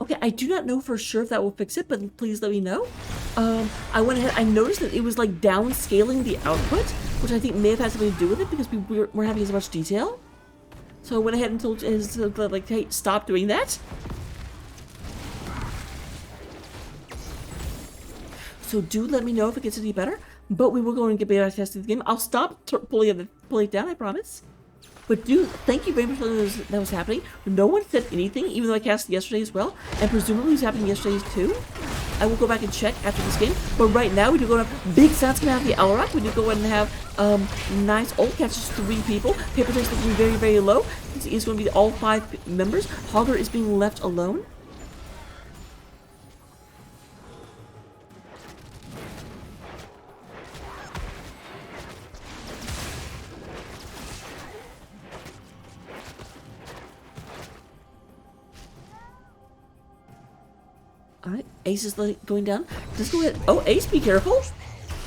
Okay, I do not know for sure if that will fix it, but please let me know. I went ahead, I noticed that it was like downscaling the output, which I think may have had something to do with it because we weren't having as much detail. So I went ahead and told like, hey, stop doing that. So do let me know if it gets any better, but we will go and get beta testing the game. I'll stop pulling it down, I promise. But thank you very much for that was happening. No one said anything, even though I cast yesterday as well, and presumably it was happening yesterday too. I will go back and check after this game, but right now we do go to have big sounds coming out of the Elrock. We do go ahead and have nice ult catches 3 people. Paper Take's looking very, very low. It's going to be all 5 members. Hogger is being left alone. Alright, Ace is going down. Just go ahead. Oh, Ace, be careful.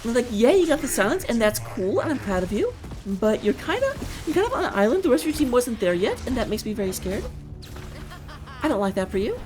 I'm like, yeah, you got the silence, and that's cool, and I'm proud of you. But you're kind of on an island. The rest of your team wasn't there yet, and that makes me very scared. I don't like that for you.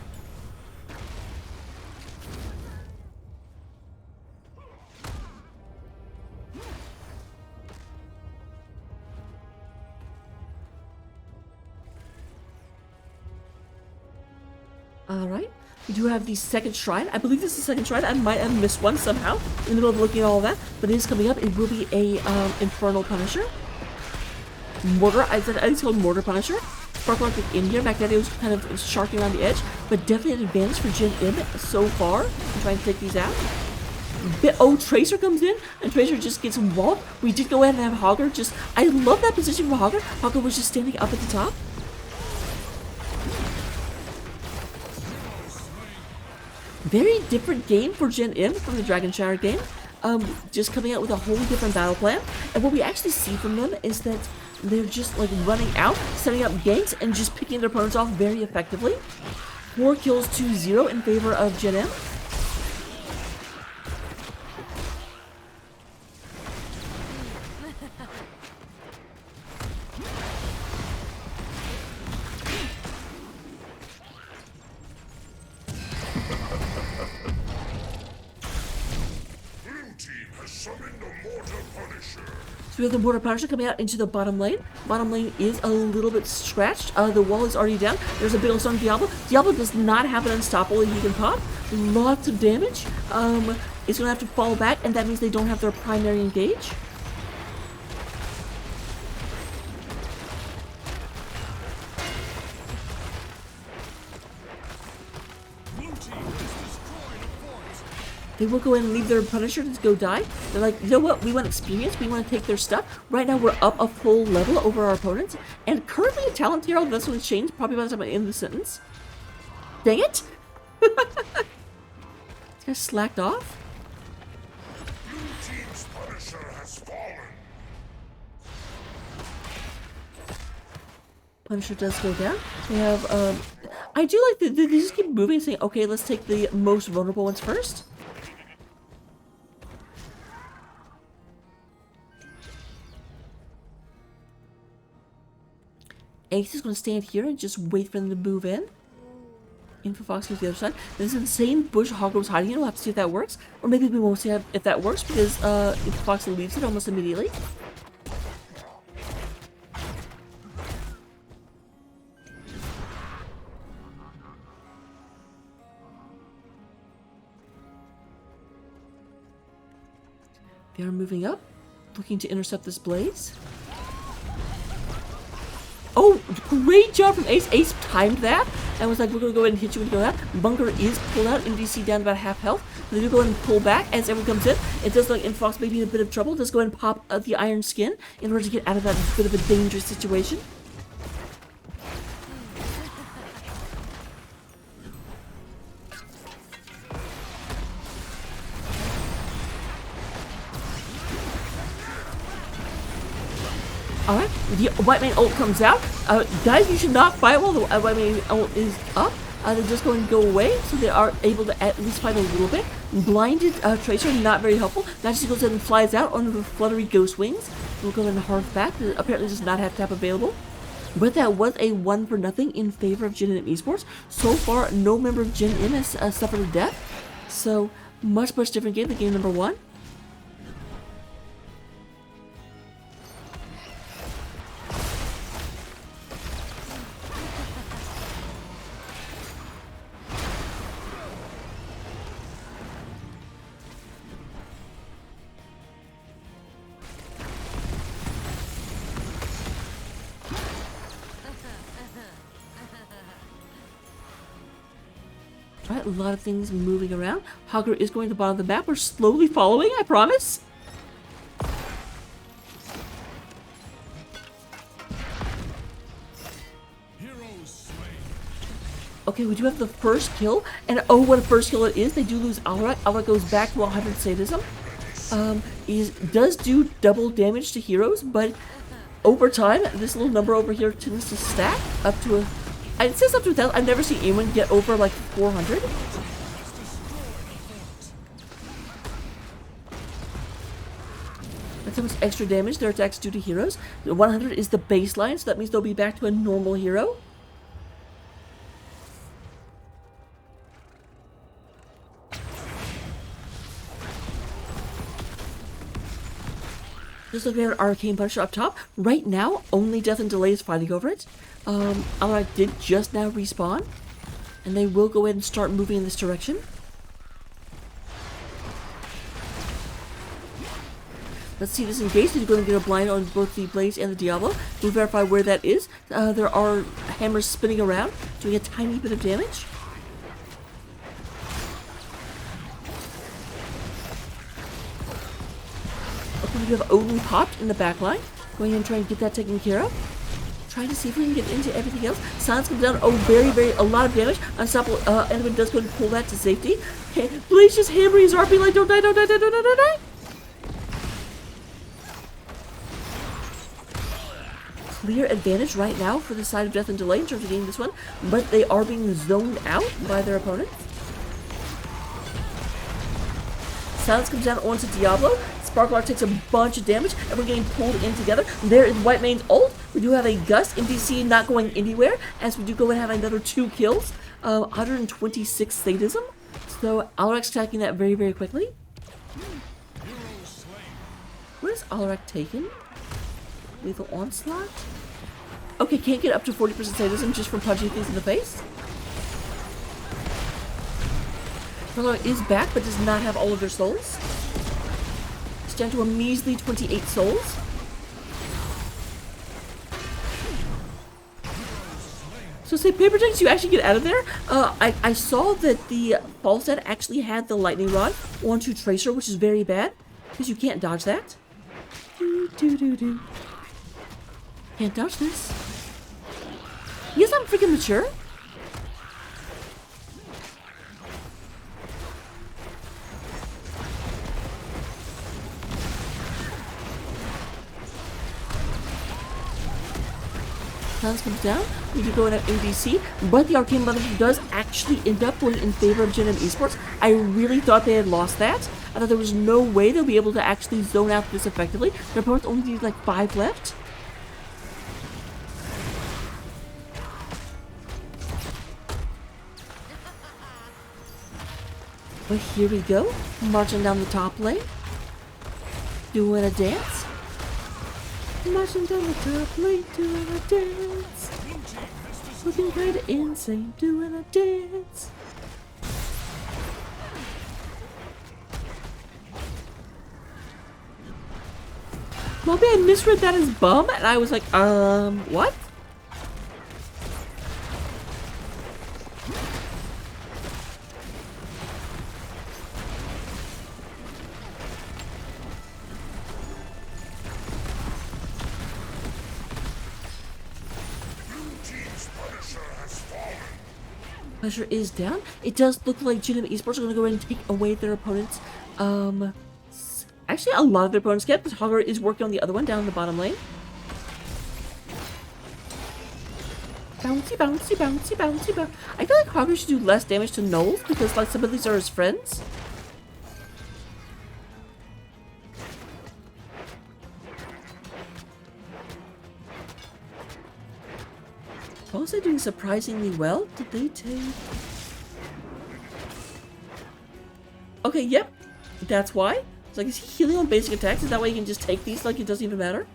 Alright. We do have the second shrine. I believe this is the second shrine. I might have missed one somehow in the middle of looking at all that, but it is coming up. It will be a Infernal Punisher. Mortar. I said it's called Mortar Punisher. Sparkle in here. Back then it was kind of sharking around the edge, but definitely an advantage for Gen.M so far. I'm trying to take these out. Oh, Tracer comes in, and Tracer just gets walled. We did go ahead and have Hogger just... I love that position for Hogger. Hogger was just standing up at the top. Very different game for Gen.M from the Dragon Shower game. Just coming out with a whole different battle plan. And what we actually see from them is that they're just like running out, setting up ganks, and just picking their opponents off very effectively. 4 kills to 0 in favor of Gen.M. So we have the Mortar Punisher coming out into the bottom lane. Bottom lane is a little bit scratched. The wall is already down. There's a bit of strong Diablo. Diablo does not have an unstoppable he can pop. Lots of damage. It's going to have to fall back, and that means they don't have their primary engage. They will go in and leave their Punisher to go die. They're like, you know what? We want experience. We want to take their stuff. Right now, we're up a full level over our opponents. And currently a talent hero. That's going to change probably by the time I end the sentence. Dang it! This guy slacked off. Blue team's Punisher has fallen. Punisher does go down. They have, I do like that they just keep moving and saying, okay, let's take the most vulnerable ones first. Ace is going to stand here and just wait for them to move in. Info Fox goes to the other side. This insane bush Hogger was hiding in. We'll have to see if that works. Or maybe we won't see if that works because Info Fox leaves it almost immediately. They are moving up, looking to intercept this blaze. Oh, great job from Ace. Ace timed that and was like, we're going to go ahead and hit you when you go out. Bunker is pulled out. MDC down about half health. They do go ahead and pull back as everyone comes in. It does look like Infox may be in a bit of trouble. It does go ahead and pop the Iron Skin in order to get out of that bit of a dangerous situation. Alright, the White Man ult comes out. Guys, you should not fight while the White Man ult is up. They're just going to go away, so they are able to at least fight a little bit. Blinded Tracer, not very helpful. Now she goes ahead and flies out on the fluttery ghost wings. We'll go ahead and hearth back. It apparently does not have tap available. But that was a 1-for-0 in favor of Gen.M eSports. So far, no member of Gen.M has suffered a death. So, much different game than game number 1. Alright, a lot of things moving around. Hogger is going to the bottom of the map. We're slowly following, I promise. Okay, we do have the first kill, and oh, what a first kill it is. They do lose Alric. Alric goes back to 100 sadism. Does do double damage to heroes, but over time, this little number over here tends to stack up to a... It says up to 1,000. I've never seen anyone get over like 400. That's how much extra damage their attacks do to heroes. The 100 is the baseline, so that means they'll be back to a normal hero. Just looking at Arcane Punisher up top. Right now, only Death and Delay is fighting over it. Alright did just now respawn. And they will go ahead and start moving in this direction. Let's see this engage. He's going to get a blind on both the Blaze and the Diablo. We'll verify where that is. There are hammers spinning around, doing a tiny bit of damage. We have Odin popped in the back line. Going in and trying to get that taken care of. Trying to see if we can get into everything else. Silence comes down. Oh, a lot of damage. Unstoppable enemy does go and pull that to safety. Okay, Blaze just hammering his RP like, don't die, don't die, don't die, don't die. Clear advantage right now for the side of Death and Delay in terms of getting this one. But they are being zoned out by their opponents. Silence comes down onto Diablo. Sparklar takes a bunch of damage, and we're getting pulled in together. There is White Mane's ult. We do have a Gust. MDC not going anywhere, as we do go and have another 2 kills. 126 sadism. So Alrac's attacking that very, very quickly. What is Alrac taken? Lethal Onslaught? Okay, can't get up to 40% sadism just from punching things in the face. Sparklar is back, but does not have all of their souls. It's down to a measly 28 souls. So say Paper Tanks, you actually get out of there. I saw that the Falstad actually had the lightning rod onto Tracer, which is very bad because you can't dodge that. Can't dodge this. Yes, I'm freaking mature. Silence comes down. We do go in at ADC, but the Arcane Punisher does actually end up going in favor of Gen.M eSports. I really thought they had lost that. I thought there was no way they'll be able to actually zone out this effectively. Their opponents only need like 5 left. But here we go, marching down the top lane, doing a dance. Marching down the top lane, doing a dance. Looking kinda insane, doing a dance. Maybe I misread that as bum, and I was like, what? Punisher is down. It does look like Gen.M eSports are going to go ahead and take away their opponents. Actually, a lot of their opponents get, but Hogger is working on the other one down in the bottom lane. Bouncy, bouncy, bouncy, bouncy, bouncy. I feel like Hogger should do less damage to Knowles because like some of these are his friends. actually doing surprisingly well. Did they take... Okay, yep. That's why. It's like, is he healing on basic attacks? Is that why you can just take these like it doesn't even matter?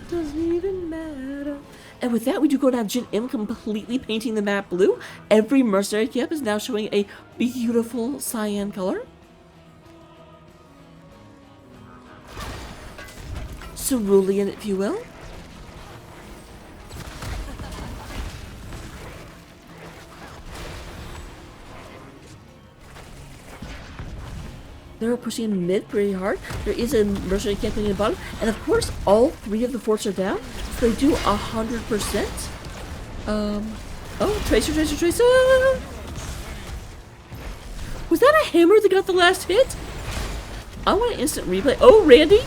It doesn't even matter. And with that, we do go down Gen.M completely painting the map blue. Every mercenary camp is now showing a beautiful cyan color. Cerulean, if you will. They're pushing mid pretty hard. There is a mercenary camping in the bottom. And of course, all 3 of the forts are down. So they do 100%. Oh, Tracer, Tracer, Tracer! Was that a hammer that got the last hit? I want an instant replay. Oh, Randy!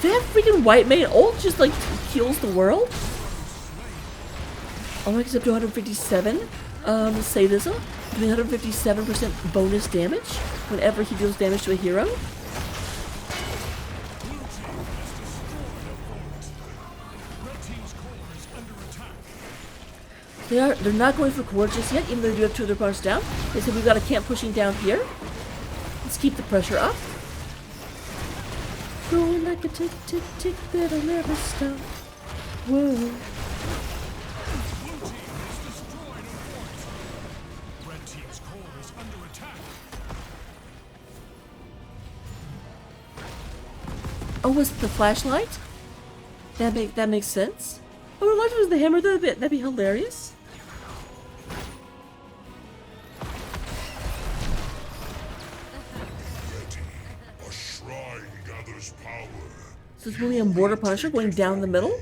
That freaking white maid ult just like kills the world. Oh, it's up to 157 sadism, doing 157% bonus damage whenever he deals damage to a hero. They're not going for core just yet, even though they do have 2 other opponents down. They said we've got a camp pushing down here. Let's keep the pressure up. Going like a tick, tick, tick, that'll never stop. Whoa. Oh, was it the flashlight? That makes sense. Oh, the light was the hammer. That'd be hilarious. A shrine gathers power. So it's really a Mortar Punisher going down the middle.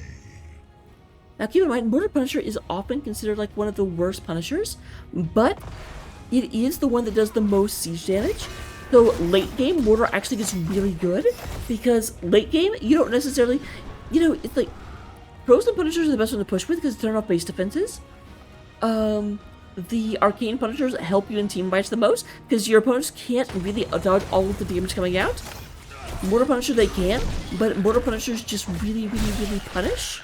Now keep in mind, Mortar Punisher is often considered like one of the worst Punishers, but it is the one that does the most siege damage. So late game, Mortar actually gets really good, because late game, you don't necessarily, you know, it's like, Frozen Punishers are the best one to push with because they turn off base defenses. The Arcane Punishers help you in team fights the most, because your opponents can't really dodge all of the damage coming out. Mortar Punisher they can, but Mortar Punishers just really punish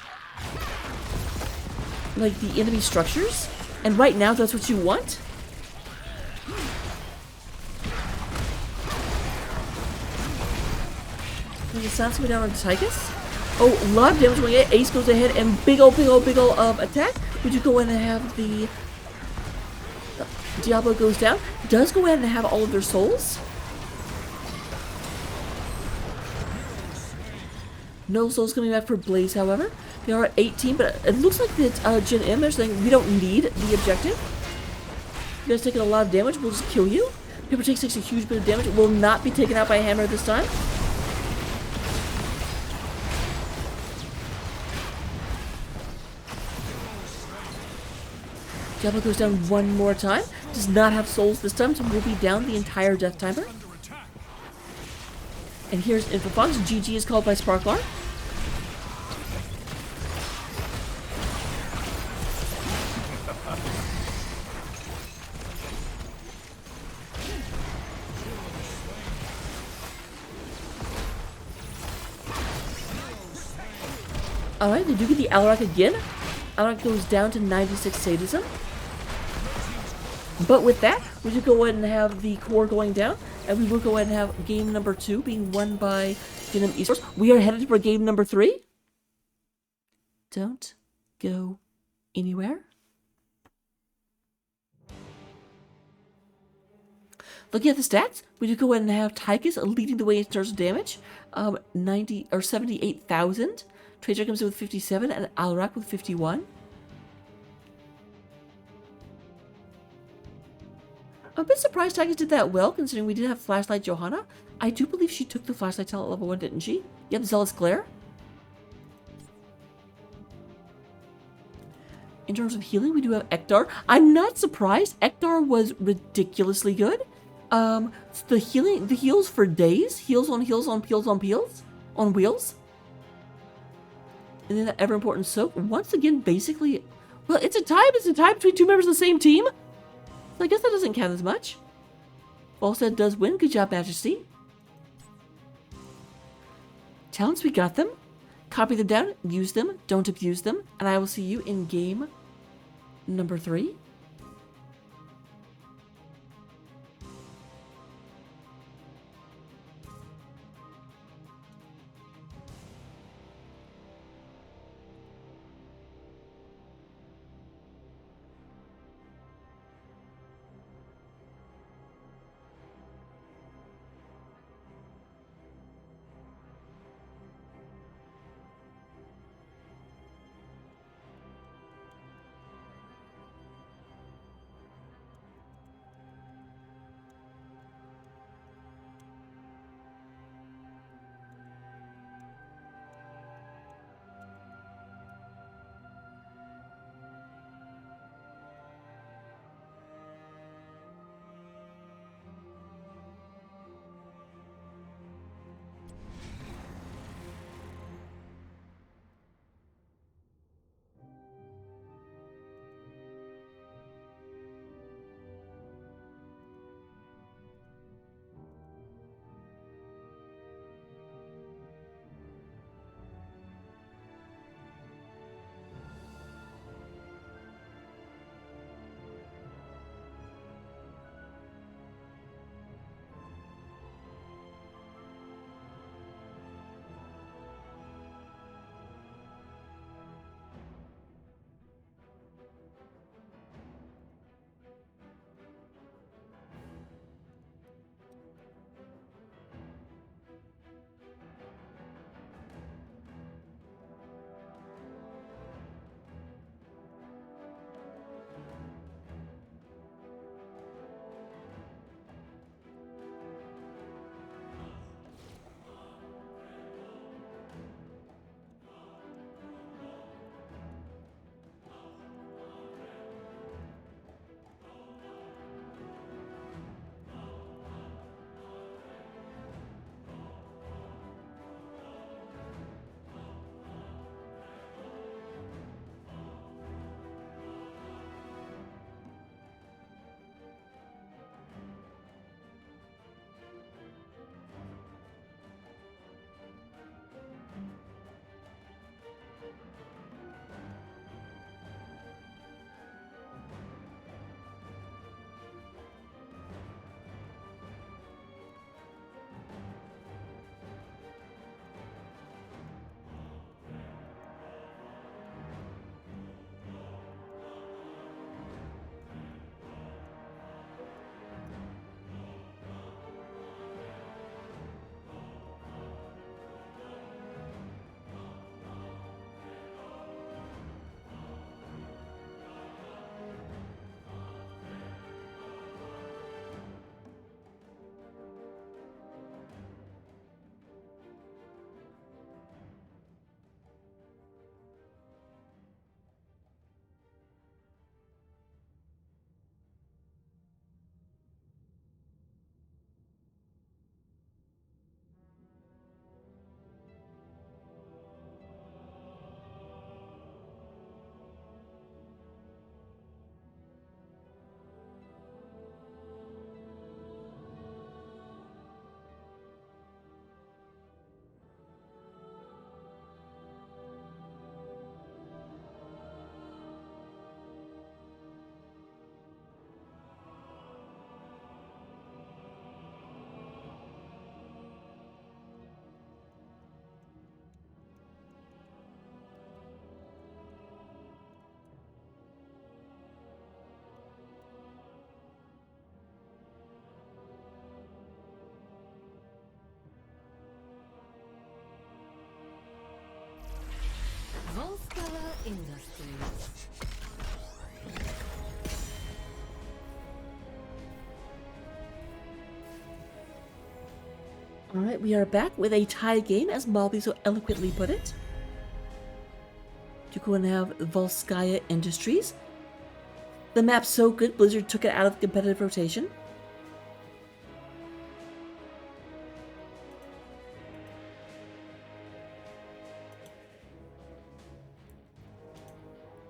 like the enemy structures, and right now that's what you want. The sounds coming down on Tychus. Oh, a lot of damage going in. Ace goes ahead and big ol' attack. We do go in and have the Diablo goes down. Does go ahead and have all of their souls. No souls coming back for Blaze, however. They are at 18, but it looks like that Gen.M are saying we don't need the objective. You guys taking a lot of damage, we'll just kill you. Paper takes a huge bit of damage. Will not be taken out by a hammer this time. Diablo goes down one more time. Does not have souls this time, so we'll be down the entire death timer. And here's Infofox. GG is called by Sparklar. Alright, they do get the Alarak again. Alarak goes down to 96 sadism. But with that, we do go ahead and have the core going down, and we will go ahead and have game number 2 being won by Gen.M eSports. We are headed for game number 3. Don't go anywhere. Looking at the stats, we do go ahead and have Tychus leading the way in terms of damage. 78,000. Tracer comes in with 57, and Alarak with 51. I'm a bit surprised Tychus did that well, considering we did have Flashlight Johanna. I do believe she took the Flashlight talent level 1, didn't she? Yep, Zealous Glare. In terms of healing, we do have Ektar. I'm not surprised. Ektar was ridiculously good. The heals for days. Heals on heals on peels on peels. On wheels. And then that ever important soak. Once again, basically, well, it's a tie. It's a tie between 2 members of the same team. So I guess that doesn't count as much. Falstead does win. Good job, Majesty. Talents, we got them. Copy them down, use them, don't abuse them, and I will see you in game number 3. Industries. Alright, we are back with a tie game, as Molly so eloquently put it. You go and have Volskaya Industries. The map's so good, Blizzard took it out of competitive rotation.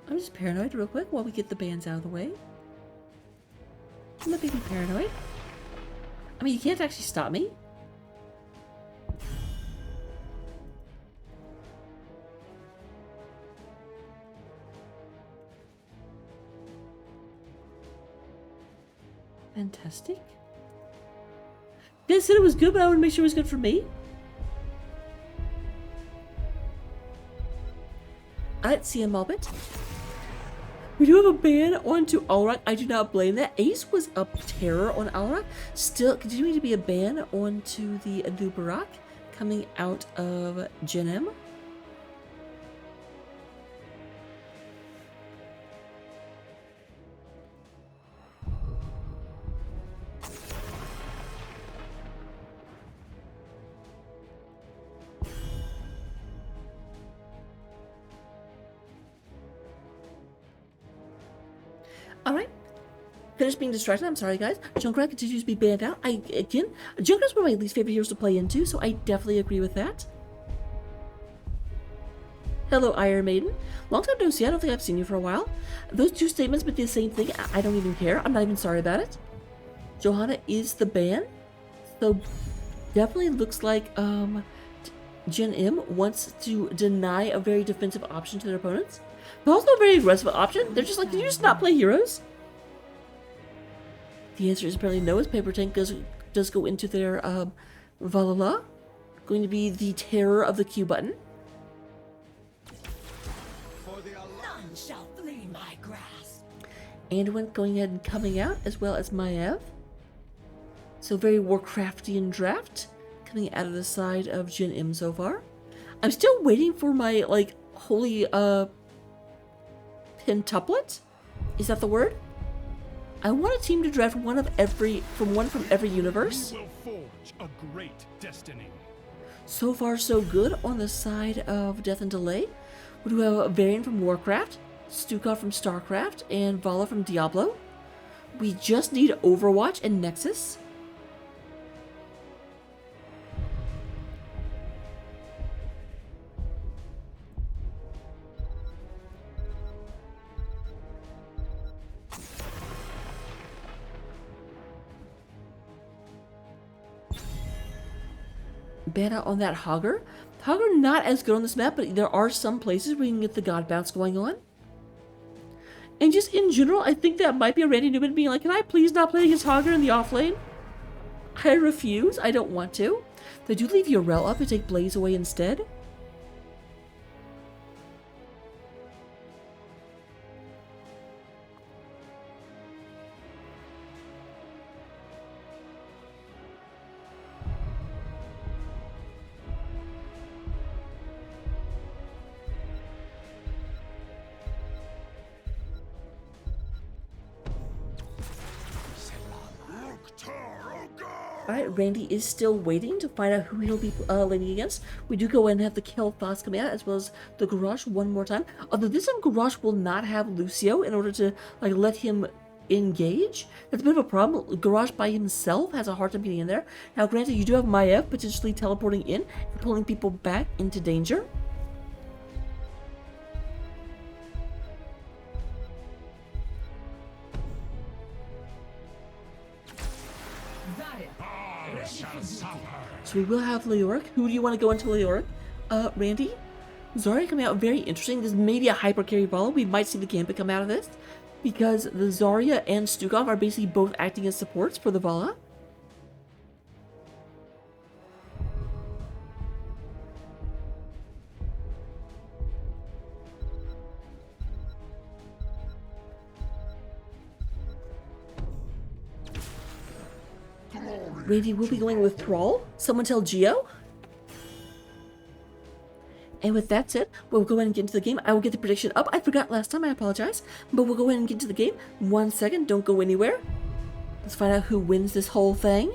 I'm just paranoid real quick while we get the bands out of the way. I'm not being paranoid. I mean, you can't actually stop me. Fantastic. You guys said it was good, but I want to make sure it was good for me. Alright, see you in a moment. We do have a ban onto Alrock. I do not blame that. Ace was a terror on Alrock. Still continuing to be a ban onto the Anubarak coming out of Gen.M. Alright. Finished being distracted. I'm sorry, guys. Junkrat continues to be banned out. Again, Junkrat's one of my least favorite heroes to play into, so I definitely agree with that. Hello, Iron Maiden. Long time no see. I don't think I've seen you for a while. Those two statements meant the same thing. I don't even care. I'm not even sorry about it. Johanna is the ban. So, definitely looks like Gen.M wants to deny a very defensive option to their opponents. But also a very aggressive option. They're just like, did you just not play heroes? The answer is apparently no, as Paper Tank does go into their Valhalla. Going to be the terror of the Q button. None shall flee my grasp. Anduin going ahead and coming out, as well as Maev. So very Warcraftian draft coming out of the side of Gen.M so far. I'm still waiting for my, like, holy pentuplet? Is that the word? I want a team to draft one from every universe. We will forge a great destiny. So far, so good on the side of Death and Delay. We do have a variant from Warcraft, Stukov from StarCraft, and Vala from Diablo. We just need Overwatch and Nexus. Ban out on that Hogger. Hogger not as good on this map, but there are some places where you can get the God Bounce going on. And just in general, I think that might be a Randy Newman being like, can I please not play against Hogger in the offlane? I refuse. I don't want to. They do leave Urel up and take Blaze away instead. Alright, Randy is still waiting to find out who he'll be laning against. We do go in and have the Kill Thoughts coming out, as well as the Garage one more time. Although this time Garage will not have Lucio in order to like let him engage. That's a bit of a problem. Garage by himself has a hard time getting in there. Now granted, you do have Maev potentially teleporting in and pulling people back into danger. So we will have Leoric. Who do you want to go into Leoric? Randy? Zarya coming out very interesting. This may be a hyper carry follow. We might see the Gambit come out of this. Because the Zarya and Stukov are basically both acting as supports for the Vala. Randy will be going with Thrall. Someone tell Geo. And with that said, we'll go ahead and get into the game. I will get the prediction up. I forgot last time, I apologize. But we'll go ahead and get into the game. 1 second, don't go anywhere. Let's find out who wins this whole thing.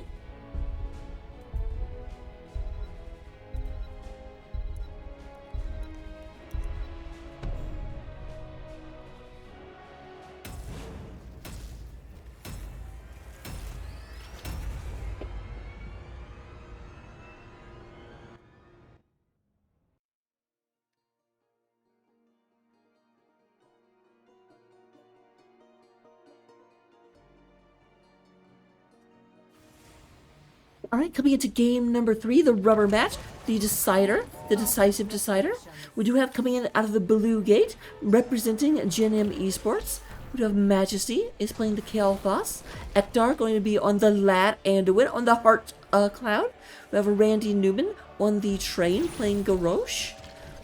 Alright, coming into game number 3, the rubber match, the decider, the decisive decider. We do have coming in out of the blue gate, representing Gen.M eSports. We have Majesty is playing the Kael'thas. Ektar going to be on the Lad Anduin on the Heart Cloud. We have a Randy Newman on the Train playing Garrosh.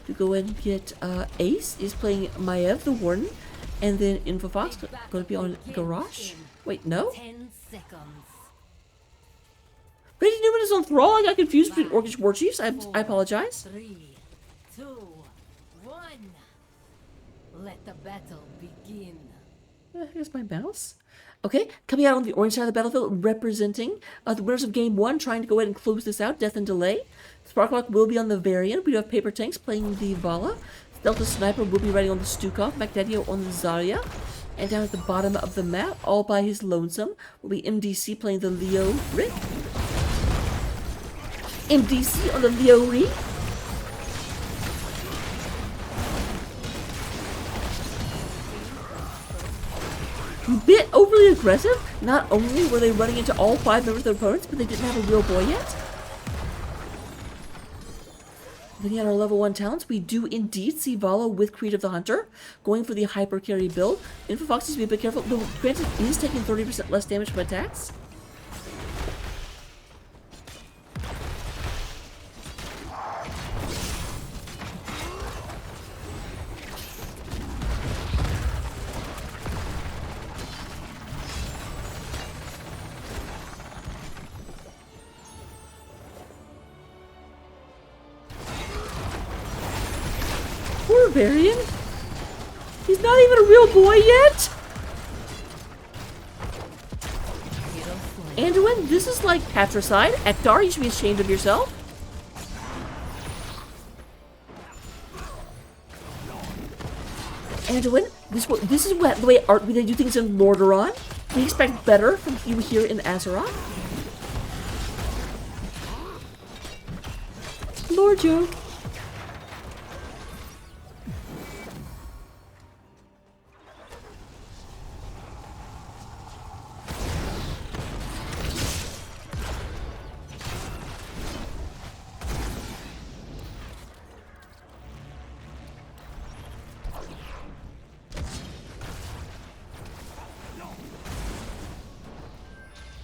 We go ahead and get Ace is playing Maev the Warden. And then Infofox going to be on Garrosh. Wait, no? 10 seconds. Randy Newman is on Thrall. I got confused between Orcish War Chiefs. I apologize. 3, 2, 1. Let the battle begin. Here's my mouse. Okay, coming out on the orange side of the battlefield, representing the winners of Game 1, trying to go ahead and close this out, Death and Delay. Sparklock will be on the Varian. We do have Paper Tanks playing the Vala. Delta Sniper will be riding on the Stukov. Magdadio on the Zarya. And down at the bottom of the map, all by his lonesome, will be MDC playing the Leo Rick. MDC on the Leo Rick. Bit overly aggressive. Not only were they running into all 5 members of their opponents, but they didn't have a real boy yet. Looking at our level 1 talents, we do indeed see Vala with Creed of the Hunter going for the hyper carry build. Infofox needs to be a bit careful, though granted he is taking 30% less damage from attacks. Poor Varian. He's not even a real boy yet. Anduin, this is like patricide. Ektar, you should be ashamed of yourself. Anduin, this is the way they do things in Lordaeron. We expect better from you here in Azeroth. Lord Joe.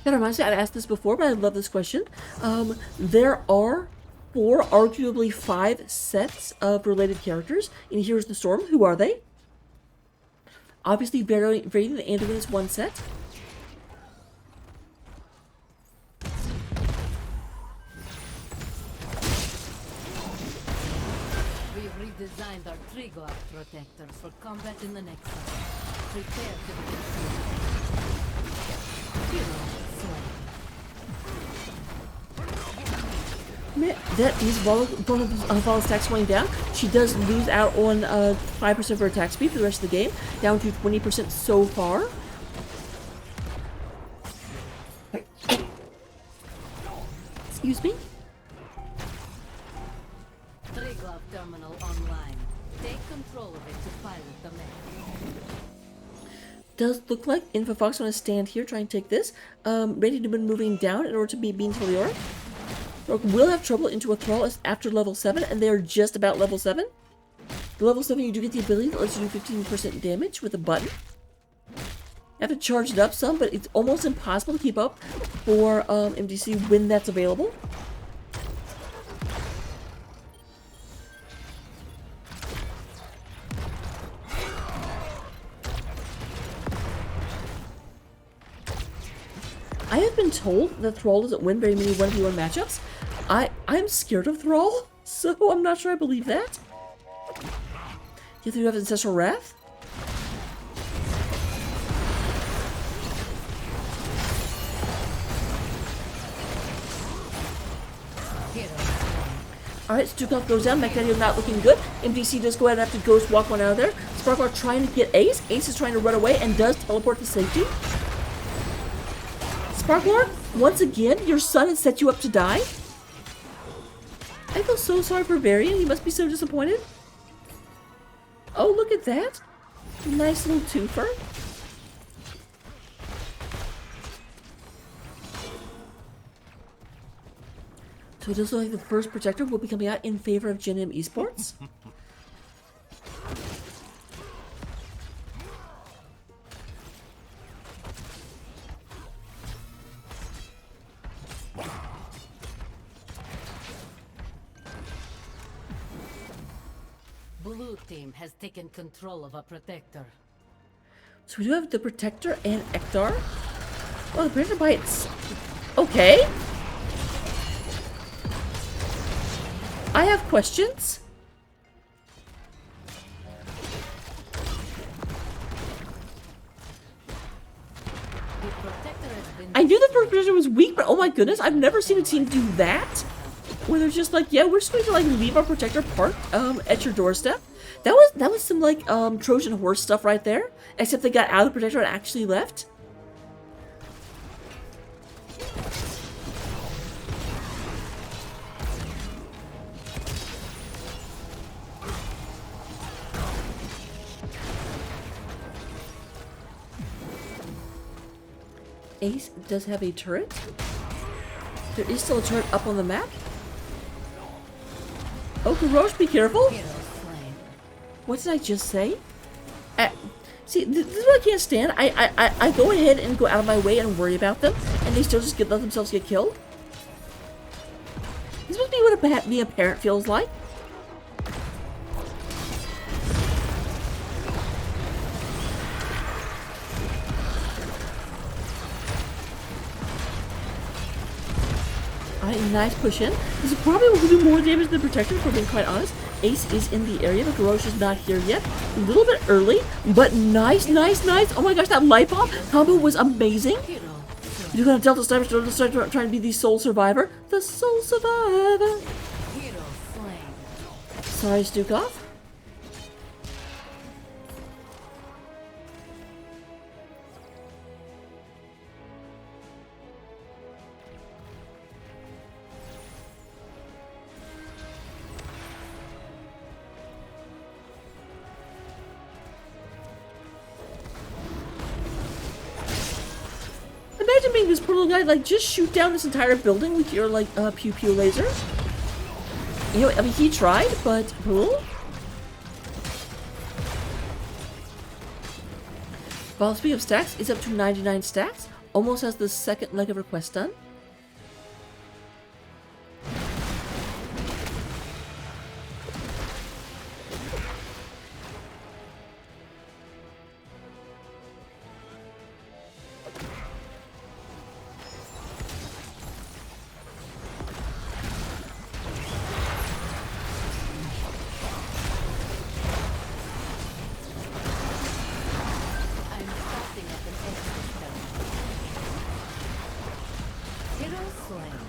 That reminds me, I've asked this before, but I love this question. There are 4, arguably 5 sets of related characters in Heroes of the Storm. Who are they? Obviously, Varian and Anduin is one set. We've redesigned our Triglav protectors for combat in the next one. Prepare to be hero slain. That is one of Vala's attacks going down. She does lose out on 5% of her attack speed for the rest of the game, down to 20% so far. Excuse me? Triglav terminal online. Take control of it to pilot the mech. Does look like Infofox going to stand here, try and take this. Ready to be moving down in order to be being Telioric. Will have trouble into a Thrall after level 7, and they are just about level 7. The level 7, you do get the ability that lets you do 15% damage with a button. You have to charge it up some, but it's almost impossible to keep up for MDC when that's available. I have been told that Thrall doesn't win very many 1v1 matchups. I'm scared of Thrall, so I'm not sure I believe that. You have Ancestral Wrath? Alright, Stukov goes down. Magdadio not looking good. MDC does go ahead and have to Ghost Walk one out of there. Sparklock trying to get Ace. Ace is trying to run away and does teleport to safety. Sparklock, once again, your son has set you up to die. I feel so sorry for Varian. He must be so disappointed. Oh, look at that. Nice little twofer. So it does look like the first Protector will be coming out in favor of Gen.M eSports. Blue team has taken control of a protector. So we do have the Protector and Ektar. Oh, the Protector bites. Okay. I have questions. The protector has been I knew the Protector was weak, but oh my goodness, I've never seen a team do that. Where they're just like, yeah, we're just going to like leave our Protector parked at your doorstep. That was some like Trojan horse stuff right there. Except they got out of the Protector and actually left. Ace does have a turret. There is still a turret up on the map. Oh, Garrosh, be careful. hero slain. What did I just say? See, this is what I can't stand. I go ahead and go out of my way and worry about them, and they still just let themselves get killed. This must be what being a parent feels like. Alright, nice push in. This is probably will do more damage than the Protector, if we're being quite honest. Ace is in the area, but Garrosh is not here yet. A little bit early, but nice, nice, nice. Oh my gosh, that light bomb combo was amazing. Hero You're gonna Delta Sniper trying to be the sole survivor. The sole survivor. hero slain. Sorry, Stukov. Imagine being this poor little guy, like, just shoot down this entire building with your, like, pew-pew laser. You know, I mean, he tried, but... Well, speaking of stacks, it's up to 99 stacks. Almost has the second leg of request done. I'm starting at an exit zone. Hero slain.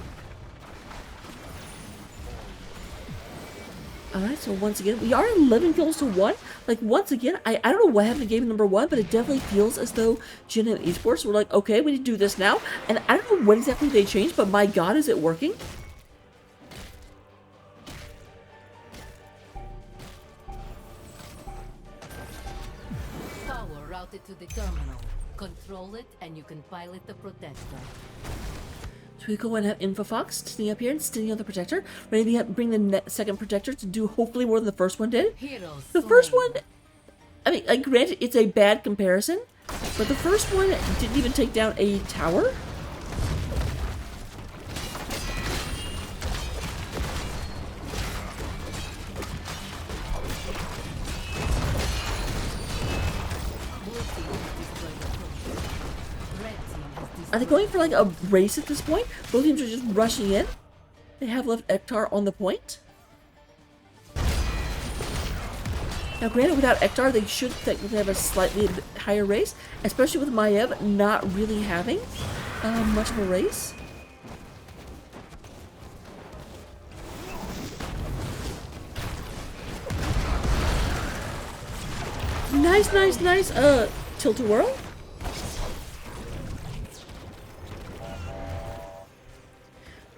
Alright, so once again, we are 11 kills to 1. Like, once again, I don't know what happened in game number 1, but it definitely feels as though Gen.M eSports were like, okay, we need to do this now. And I don't know what exactly they changed, but my god, is it working? Power routed to the terminal. Control it and you can pilot the protector. So we go and have InfoFox sitting up here and sitting on the Protector, ready to bring the second Protector to do hopefully more than the first one did. Hero The first slain. one, I mean, granted, it's a bad comparison, but the first one didn't even take down a tower. Blue team has destroyed the post. Red team has destroyed. Are they going for like a race at this point? Both teams are just rushing in. They have left Ektar on the point. Now, granted, without Ektar, they should technically have a slightly higher race, especially with Maiev not really having much of a race. Nice, nice, nice, tilt-a-whirl.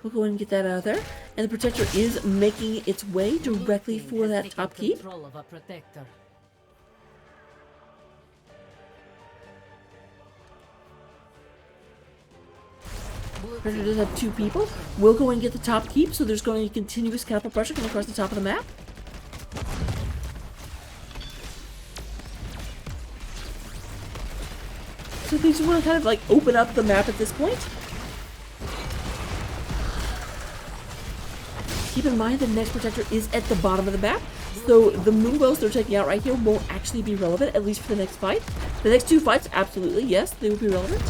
We'll go and get that out of there. And the Protector is making its way directly Blue for team that has top taken keep. Control of a protector. Blue Predator team does have two people. We'll go and get the top keep, so there's going to be continuous catapult pressure coming across the top of the map. So they just want to kind of like open up the map at this point. Keep in mind the next Protector is at the bottom of the map. So the moonbows they're taking out right here won't actually be relevant, at least for the next fight. The next 2 fights, absolutely, yes, they will be relevant.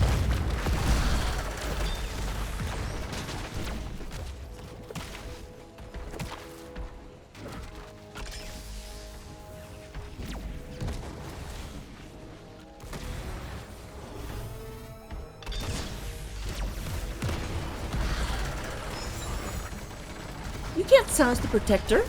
You can't silence the protector.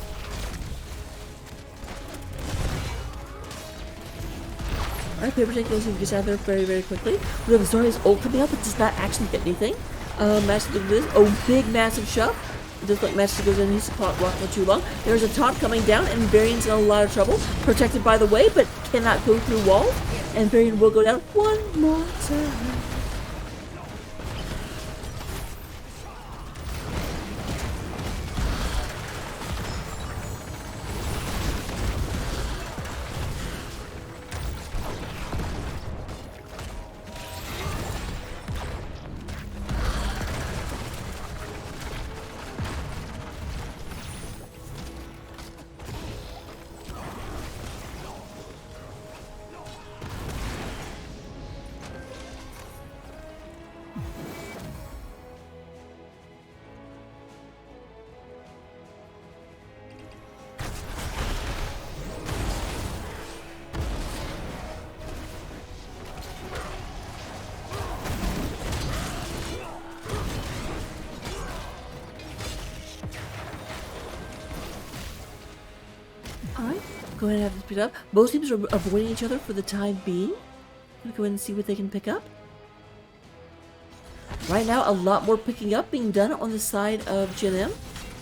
Alright, Paper Tank goes and gets out of there very, very quickly. We have Zarya's ult coming up, but does not actually get anything. Master look at this. Oh, big, massive shove. It does look like Master goes in, he's caught rock for too long. There's a taunt coming down, and Varian's in a lot of trouble. Protected by the way, but cannot go through walls. And Varian will go down one more time. Alright, go ahead and have this picked up. Both teams are avoiding each other for the time being. I'm gonna go ahead and see what they can pick up. Right now, a lot more picking up being done on the side of Gen.M.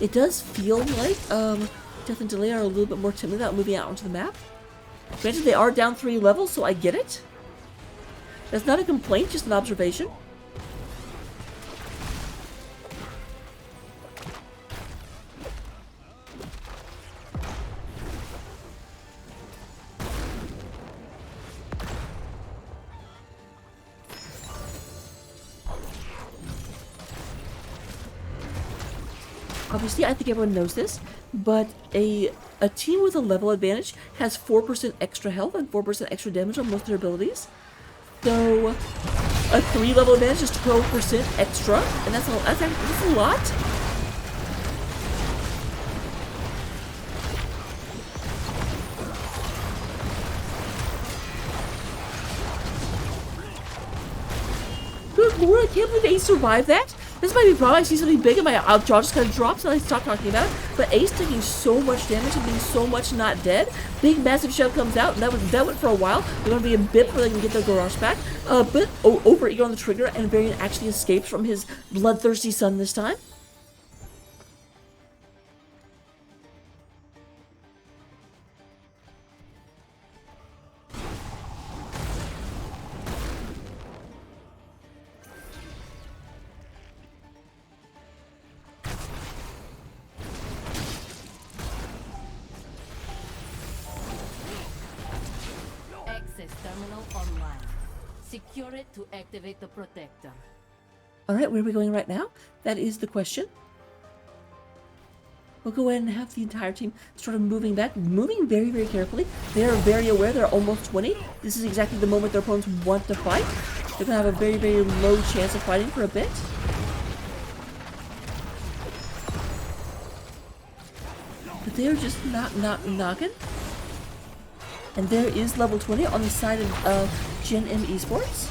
It does feel like Death and Delay are a little bit more timid about moving out onto the map. Granted, they are down 3 levels, so I get it. That's not a complaint, just an observation. Obviously, I think everyone knows this, but a team with a level advantage has 4% extra health and 4% extra damage on most of their abilities. So, a 3 level advantage is 12% extra, and that's a lot. Good lord, I can't believe Ace survived that. This might be a problem. I see something big and my jaw just kind of drops and I stop talking about it. But Ace taking so much damage and being so much not dead. Big massive shove comes out, and that went for a while. They're going to be a bit before they can get their garage back. But over eager on the trigger, and Varian actually escapes from his bloodthirsty son this time. Terminal online. Secure it to activate the protector. Alright, where are we going right now? That is the question. We'll go ahead and have the entire team sort of moving back, moving very, very carefully. They are very aware they're almost 20. This is exactly the moment their opponents want to fight. They're going to have a very, very low chance of fighting for a bit. But they're just not knocking. And there is level 20 on the side of Gen.M eSports.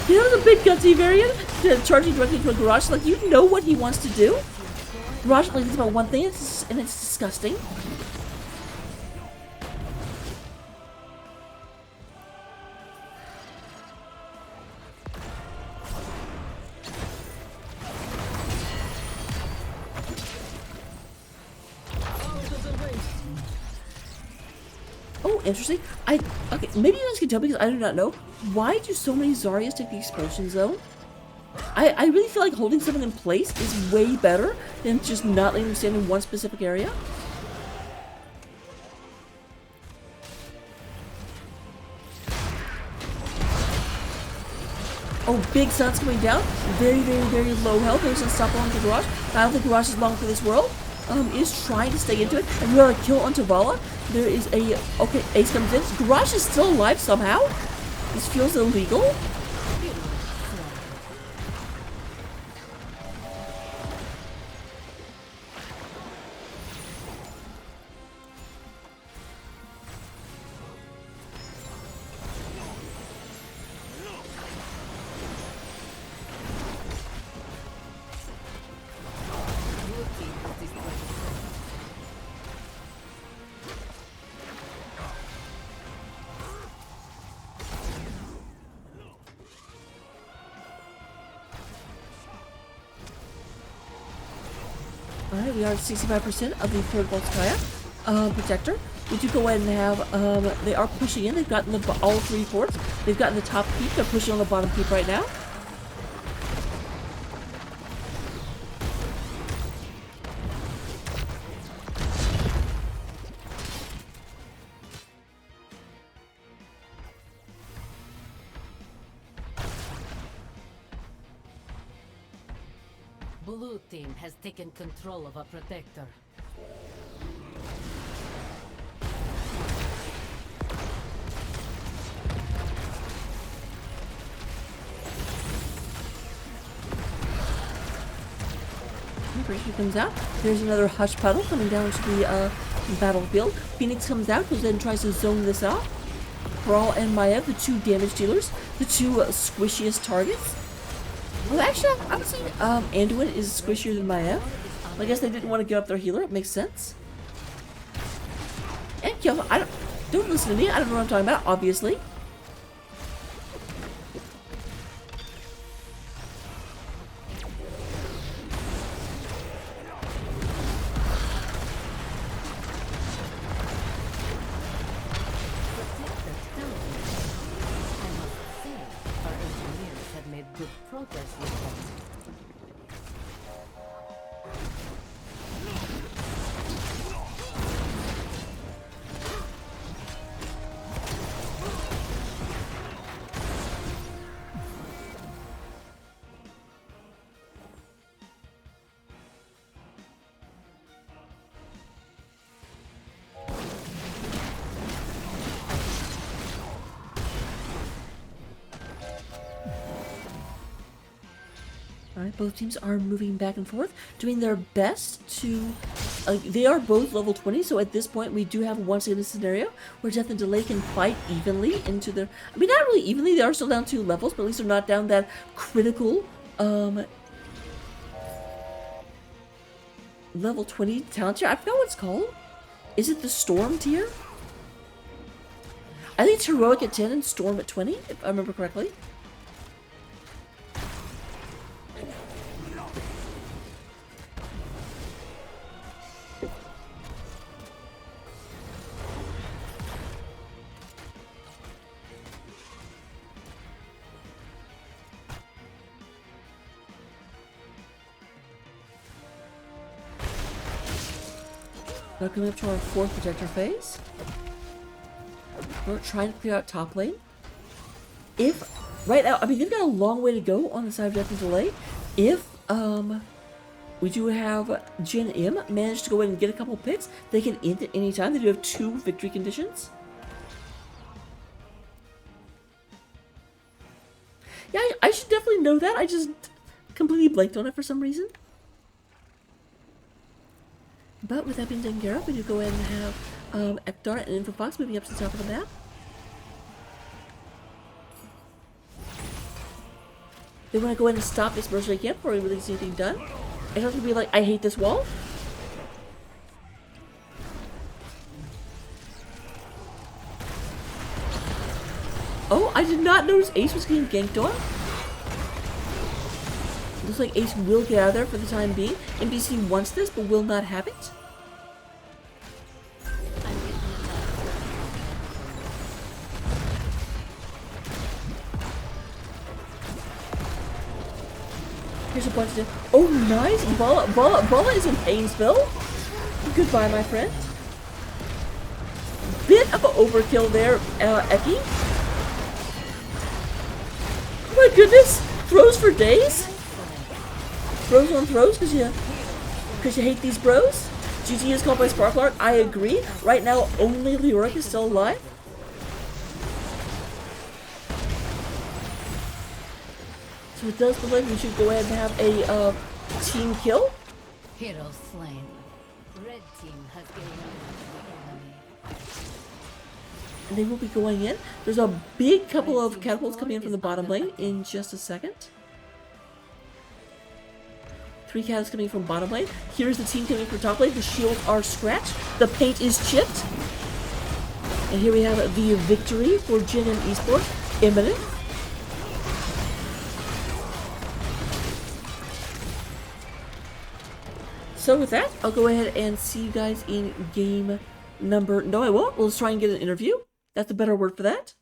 You know the big gutsy variant? Charging directly into a garage, like you know what he wants to do. Garage only thinks about one thing, and it's disgusting. Oh, interesting. Okay, maybe you guys can tell me because I do not know. Why do so many Zaryas take the explosion zone? I really feel like holding something in place is way better than just not letting them stand in one specific area. Oh, big sun's coming down. Very, very, very low health. There's a stop along the garage. I don't think garage is long for this world. Is trying to stay into it. And we got a kill on Tavala. There is a... Okay, Ace comes in. Garage is still alive somehow. This feels illegal. Alright, we are at 65% of the third Volskaya protector. We do go ahead and have, they are pushing in. They've gotten all 3 forts. They've gotten the top keep. They're pushing on the bottom keep right now. Blue team has taken control of a protector. Breaker comes out. There's another Hush Puddle coming down to the battlefield. Phoenix comes out, goes in and tries to zone this out. Brawl and Maiev, the 2 damage dealers, the 2 squishiest targets. Well, actually, I would say Anduin is squishier than Maiev. I guess they didn't want to give up their healer. It makes sense. And Kill, don't listen to me. I don't know what I'm talking about, obviously. Alright, both teams are moving back and forth, doing their best to... they are both level 20, so at this point we do have once again a scenario where Death and Delay can fight evenly into their... I mean, not really evenly, they are still down 2 levels, but at least they're not down that critical, level 20 talent tier. I forgot what it's called. Is it the Storm tier? I think it's Heroic at 10 and Storm at 20, if I remember correctly. Now coming up to our 4th protector phase. We're trying to clear out top lane. If, right now, I mean, they've got a long way to go on the side of Death and Delay. If, we do have Gen.M manage to go in and get a couple picks, they can end at any time. They do have 2 victory conditions. Yeah, I should definitely know that. I just completely blanked on it for some reason. But with that being taken care of, we do go ahead and have Ekdar and Infofox moving up to the top of the map. They want to go ahead and stop this merge they can before we really see anything done. I have to be like, I hate this wall. Oh, I did not notice Ace was getting ganked on. Looks like Ace will get out of there for the time being. NBC wants this, but will not have it. Here's a bunch of... Oh, nice! Bala is in Painesville. Goodbye, my friend. Bit of an overkill there, Eki. Oh my goodness! Throws for days? Throws on throws because you hate these bros? GG is called by Sparklark. I agree. Right now, only Leoric is still alive. So it does look like we should go ahead and have a team kill. Hero slain. Red team has eliminated the enemy. And they will be going in. There's a big couple of catapults coming in from the bottom lane in just a second. 3 cats coming from bottom lane. Here's the team coming from top lane. The shields are scratched. The paint is chipped. And here we have the victory for Gen.M eSports imminent. So with that, I'll go ahead and see you guys in game number... No, I won't. Let's try and get an interview. That's a better word for that.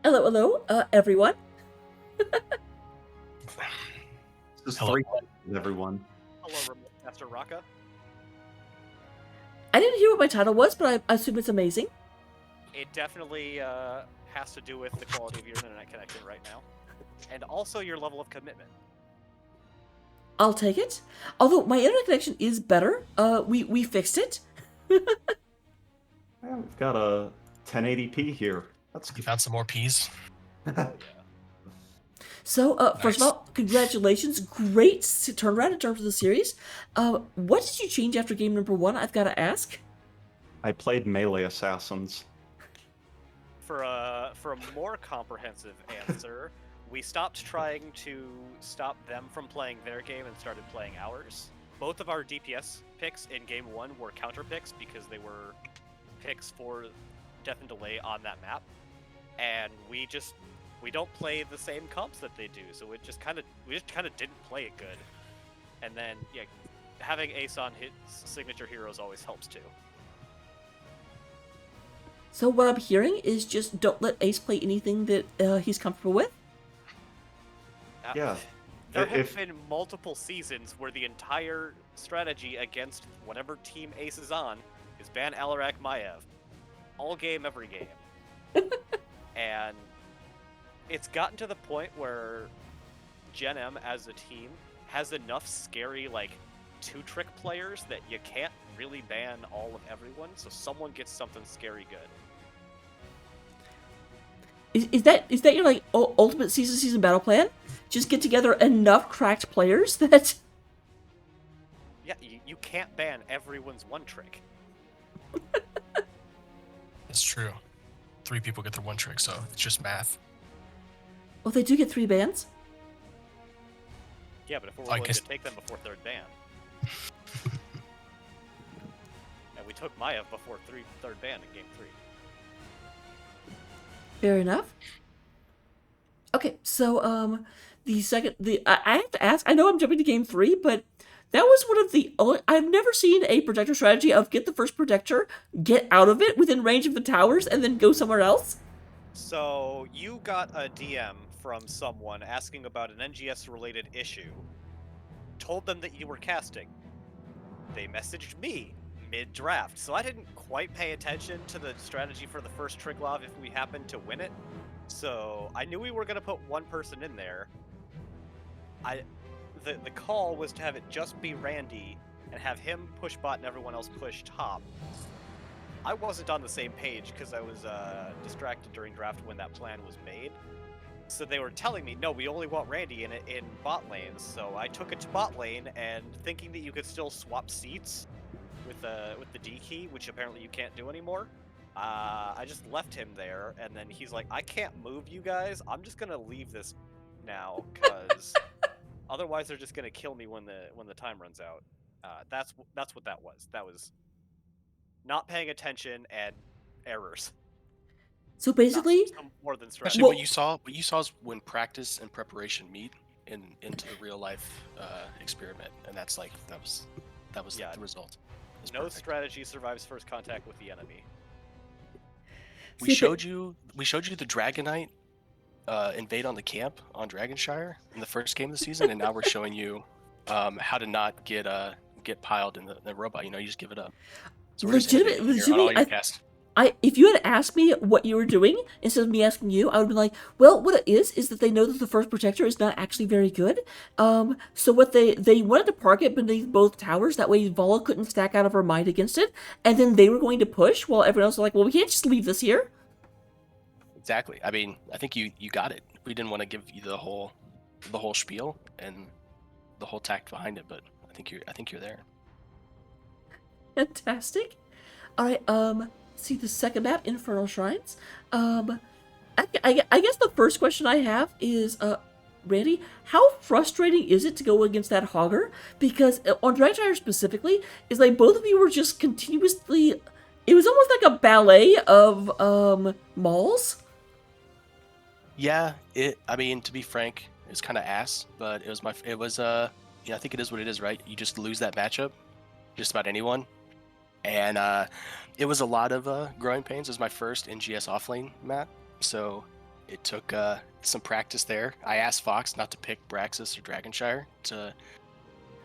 Hello, everyone. Just Hello. 3 questions, everyone. Hello, Remote Master Raka. I didn't hear what my title was, but I assume it's amazing. It definitely has to do with the quality of your internet connection right now, and also your level of commitment. I'll take it. Although my internet connection is better. We fixed it. Yeah, we've got a 1080p here. That's You found some more peas? So, first of all, congratulations. Great turnaround in terms of the series. What did you change after game number 1? I've got to ask. I played melee assassins. For a more comprehensive answer, we stopped trying to stop them from playing their game and started playing ours. Both of our DPS picks in game 1 were counter picks because they were picks for Death and Delay on that map, and we don't play the same comps that they do, so we just kind of didn't play it good. And then yeah, having Ace on his signature heroes always helps too. So what I'm hearing is just don't let Ace play anything that he's comfortable with. Yeah. There have If- been multiple seasons where the entire strategy against whatever team Ace is on is ban Alarak Maiev. All game, every game. And it's gotten to the point where Gen.M as a team has enough scary, like, 2-trick players that you can't really ban all of everyone, so someone gets something scary good. Is that your, like, ultimate season battle plan? Just get together enough cracked players that... Yeah, you can't ban everyone's 1-trick. It's true. 3 people get their 1 trick, so it's just math. Well, they do get 3 bans. Yeah, but if we're I willing guess- to take them before 3rd ban. And we took Maiev before 3rd ban in game 3. Fair enough. Okay, so, I have to ask, I know I'm jumping to game 3, but that was one of the only, I've never seen a protector strategy of get the first protector, get out of it within range of the towers, and then go somewhere else. So, you got a DM from someone asking about an NGS-related issue, told them that you were casting. They messaged me mid-draft, so I didn't quite pay attention to the strategy for the first Triglav if we happened to win it. So, I knew we were going to put one person in there. The call was to have it just be Randy and have him push bot and everyone else push top. I wasn't on the same page because I was distracted during draft when that plan was made. So they were telling me, no, we only want Randy in bot lanes. So I took it to bot lane and thinking that you could still swap seats, with the D key, which apparently you can't do anymore. I just left him there, and then he's like, "I can't move you guys. I'm just gonna leave this now, cause otherwise they're just gonna kill me when the time runs out." That's what that was. That was not paying attention and errors. So Not basically, some more than Actually, strategy. Well- what you saw is when practice and preparation meet into the real life experiment, and that's like that was Yeah. the result. It's No perfect. strategy survives first contact with the enemy. We See, showed you the Dragonite invade on the camp on Dragonshire in the first game of the season, and now we're showing you how to not get piled in the robot. You know, you just give it up. So we're just innovating here on all your cast. If you had asked me what you were doing instead of me asking you, I would be like, well, what it is that they know that the first protector is not actually very good. So what they wanted to park it beneath both towers. That way Vala couldn't stack out of her mind against it. And then they were going to push while everyone else was like, well, we can't just leave this here. Exactly. I mean, I think you got it. We didn't want to give you the whole spiel and the whole tact behind it, but I think you're there. Fantastic. All right. See the second map, Infernal Shrines. I guess the first question I have is, Randy, how frustrating is it to go against that Hogger? Because on Dragshire specifically, is like both of you were just continuously. It was almost like a ballet of mauls. Yeah, I mean, to be frank, it's kind of ass, but I think it is what it is, right? You just lose that matchup, just about anyone, and it was a lot of growing pains. It was my first NGS offlane map, so it took some practice there. I asked Fox not to pick Braxis or Dragonshire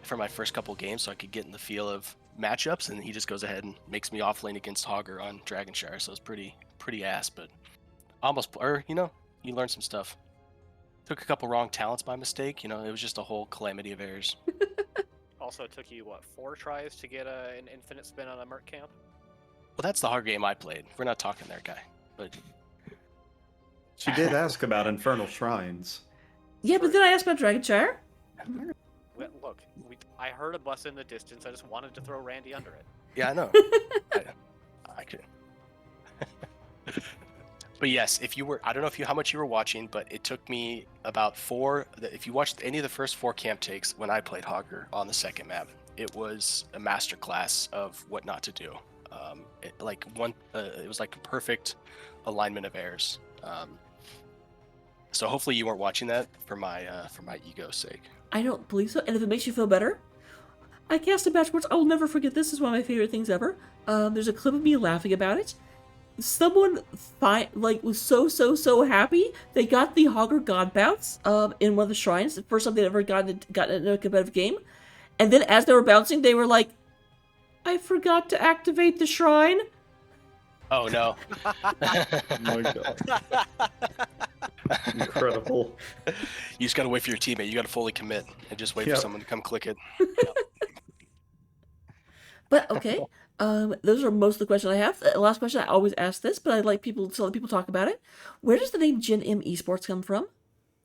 for my first couple games, so I could get in the feel of matchups, and he just goes ahead and makes me offlane against Hogger on Dragonshire, so it's pretty ass, but you learn some stuff. Took a couple wrong talents by mistake. You know, it was just a whole calamity of errors. Also, it took you, 4 tries to get an infinite spin on a Merc camp? Well, that's the hard game I played. We're not talking there, guy. But She did ask about Infernal Shrines. Yeah, but then I asked about Dragonshire. Well, look, I heard a bus in the distance. I just wanted to throw Randy under it. yeah, I know. I could. But yes, I don't know how much you were watching, but it took me about 4. If you watched any of the first 4 camp takes when I played Hogger on the second map, it was a masterclass of what not to do. It was like a perfect alignment of errors. So hopefully you weren't watching that for my ego's sake. I don't believe so. And if it makes you feel better, I cast a match once. I will never forget this. Is one of my favorite things ever. There's a clip of me laughing about it. Someone was so happy they got the Hogger God bounce in one of the shrines. The first time they'd ever gotten in a competitive game. And then as they were bouncing, they were like, I forgot to activate the shrine. Oh no. Oh my god. Incredible. You just gotta wait for your teammate. You gotta fully commit and just wait for someone to come click it. But okay, those are most of the questions I have. The last question, I always ask this, but I'd like people to let people talk about it. Where does the name Gen.M eSports come from?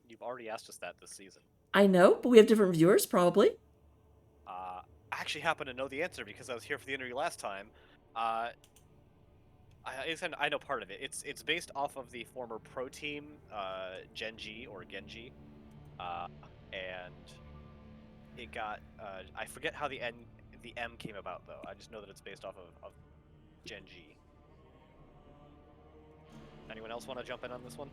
You've already asked us that this season. I know, but we have different viewers, probably. I actually happen to know the answer because I was here for the interview last time. I know part of it. It's based off of the former pro team, Genji or Genji, and it got I forget how the M came about though. I just know that it's based off of Genji. Anyone else want to jump in on this one?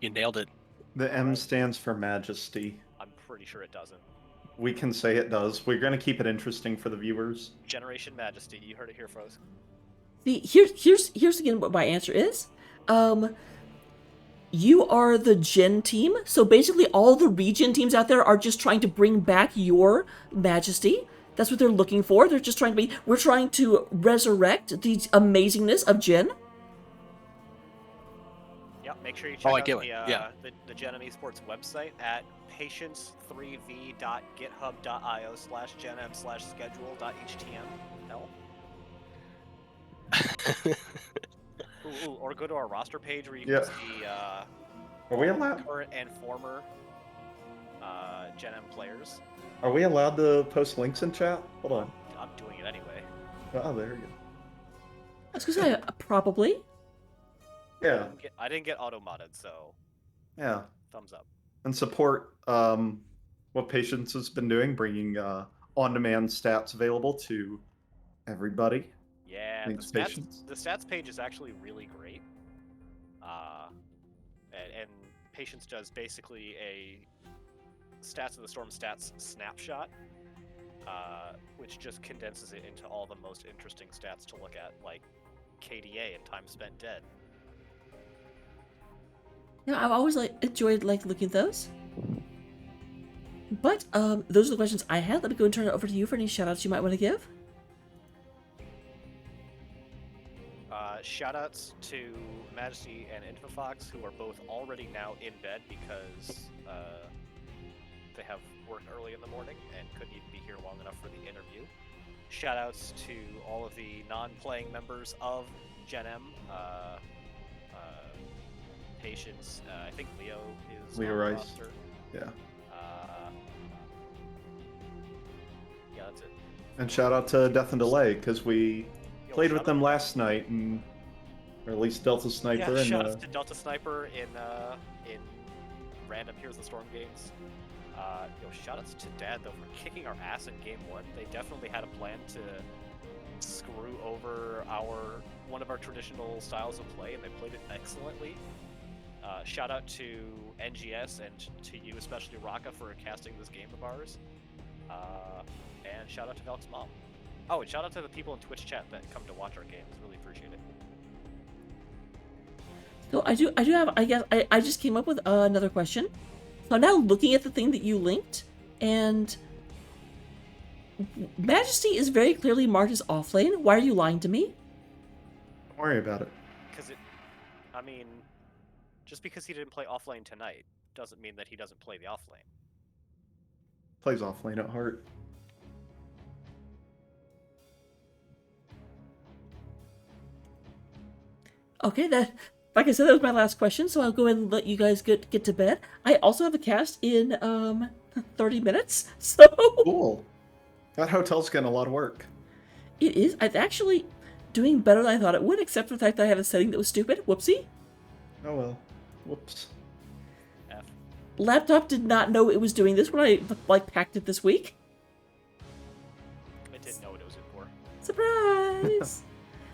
You nailed it. The M stands for Majesty. I'm pretty sure it doesn't. We can say it does. We're going to keep it interesting for the viewers. Generation Majesty. You heard it here first. See, here's again what my answer is. You are the Gen team, so basically all the regen teams out there are just trying to bring back your Majesty. That's what they're looking for. They're just trying to we're trying to resurrect the amazingness of Gen. Yep, make sure you check out the Gen.M eSports website at patience3v.github.io/gen.m/schedule.html. Or go to our roster page where you can see Are we allowed? current and former Gen.M players. Are we allowed to post links in chat? Hold on. I'm doing it anyway. Oh, there you go. I was gonna say, probably. Yeah, I didn't get auto modded, so yeah. thumbs up. And support what Patience has been doing, bringing on-demand stats available to everybody. Yeah, Thanks, Patience. the stats page is actually really great. And Patience does basically a Stats of the Storm stats snapshot, which just condenses it into all the most interesting stats to look at, like KDA and time spent dead. Yeah, I've always enjoyed looking at those. But those are the questions I had. Let me go and turn it over to you for any shoutouts you might want to give. Shoutouts to Majesty and Infofox, who are both already now in bed because they have work early in the morning and couldn't even be here long enough for the interview. Shoutouts to all of the non-playing members of Gen.M. Patience. I think Leo is Leo on the Rice. roster. Yeah. Yeah, that's it. And shout out to Death and Delay, because we Yo, played shout with them last night, and or at least Delta Sniper. Yeah, and shout out to Delta Sniper in random Here's the Storm games. Shoutouts to Dad though for kicking our ass in game 1. They definitely had a plan to screw over one of our traditional styles of play, and they played it excellently. Shout out to NGS and to you, especially Raka, for casting this game of ours. And shout out to Velk's mom. Oh, and shout out to the people in Twitch chat that come to watch our games. Really appreciate it. So I do have, I guess, I just came up with another question. So I'm now looking at the thing that you linked, and Majesty is very clearly marked as offlane. Why are you lying to me? Don't worry about it. Just because he didn't play offlane tonight doesn't mean that he doesn't play the offlane. Plays offlane at heart. Okay, like I said, that was my last question, so I'll go ahead and let you guys get to bed. I also have a cast in 30 minutes, so Cool. That hotel's getting a lot of work. it is. It's actually doing better than I thought it would, except for the fact that I had a setting that was stupid. Whoopsie. Oh well. Whoops. F. Laptop did not know it was doing this when I packed it this week. It didn't know what it was in for. Surprise!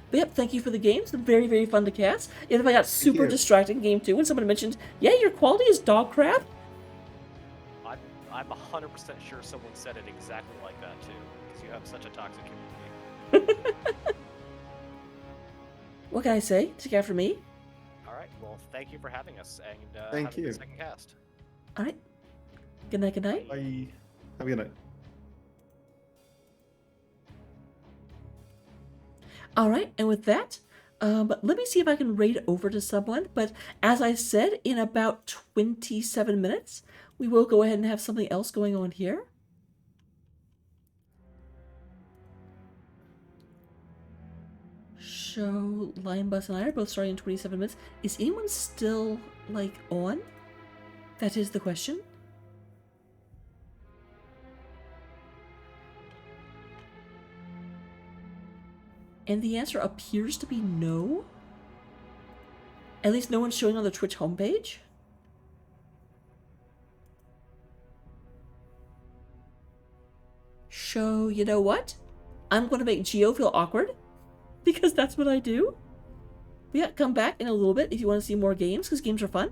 But yep, thank you for the games. It's been very, very fun to cast. And if I got super you. distracted in game 2 when someone mentioned, yeah, your quality is dog crap. I'm 100% sure someone said it exactly like that too, because you have such a toxic community. What can I say? Take after me. All right, well, thank you for having us, and Thank having you. the second cast. All right. Good night, good night. Bye. Have a good night. All right, and with that, let me see if I can raid over to someone. But as I said, in about 27 minutes, we will go ahead and have something else going on here. Show, Lion Bus, and I are both starting in 27 minutes. Is anyone still, on? That is the question. And the answer appears to be no. At least no one's showing on the Twitch homepage. Show, you know what? I'm going to make Geo feel awkward, because that's what I do. But yeah, come back in a little bit if you want to see more games, because games are fun.